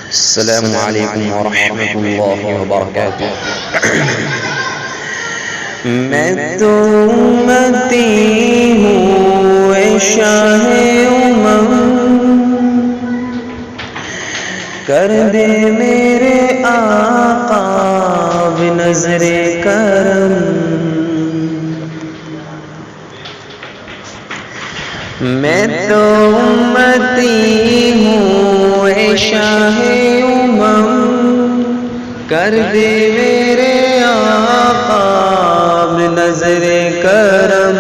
السلام علیکم ورحمۃ اللہ وبرکاتہ۔ میں تو امتی ہوں اے شاہ کر دے میرے آقا بنظر کرم۔ میں تو امتی ہوں اے شاہ کر دے میرے آقا بنظر کرم۔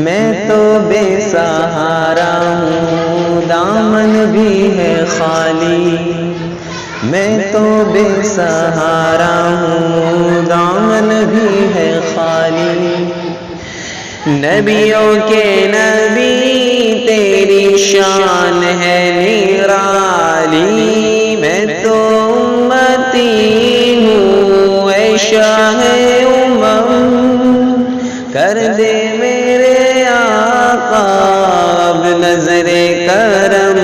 میں تو بے سہارا ہوں دامن بھی ہے خالی، میں تو بے سہارا ہوں دامن بھی ہے خالی۔ نبیوں کے نبی تیری شان ہے نرالی، میں تو امتی ہوں اے شاہ کر دے میرے آقا بنظر کرم۔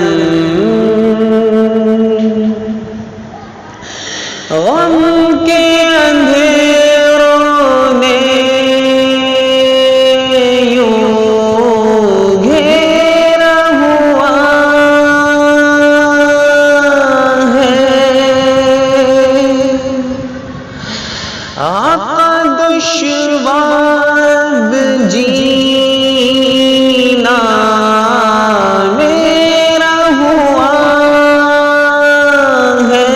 غم کے اندھیروں نے یوں گھیرا ہوا ہے، آقا دشوار جینا میرا ہوا ہے،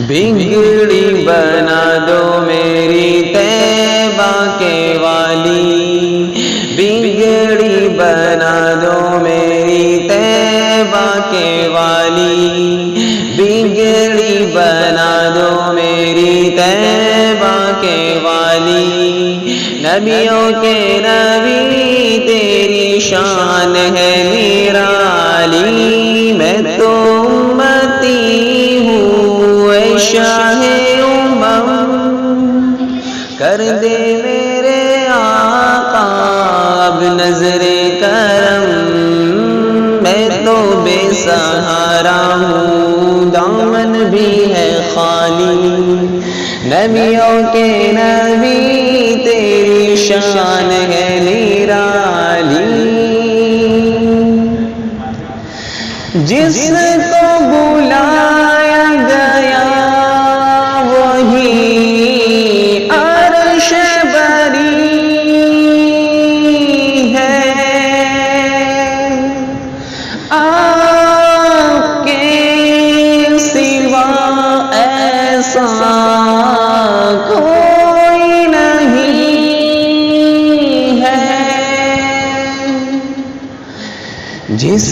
بگڑی بنا دو میری طیبہ کے والی، بگڑی بنا دو میری طیبہ کے والی، بگڑی بنا دو میری طیبہ کے والی۔ نبیوں کے نبی تیری شان ہے نرالی، میں تو امتی ہوں اے شاہ کر دے میرے آقا بنظر کرم۔ میں تو بے سہارا ہوں دامن بھی ہے خالی، نبیوں کے نبی تیری شان ہے نرالی۔ جس کو بلایا گیا وہی عرش بری ہے، آپ کے سوا ایسا کوئی نہیں ہے، جس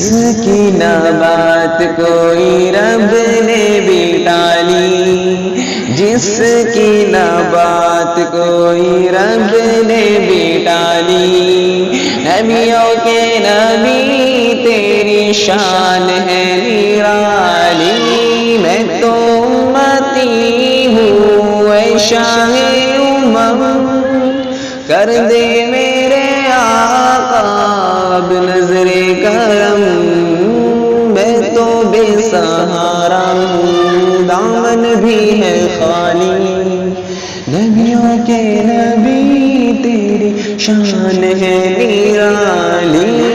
کی نہ بات کوئی رب نے بھی ٹالی، جس کی نہ بات کوئی رب نے بھی ٹالی۔ نبیوں کے نبی تیری شان ہے نرالی، میں تو امتی ہوں اے شاہ کر دے میرے آقا بنظر کرم۔ میں تو بے سہارا ہوں دامن بھی ہے خالی، نبیوں کے نبی تیری شان ہے نرالی۔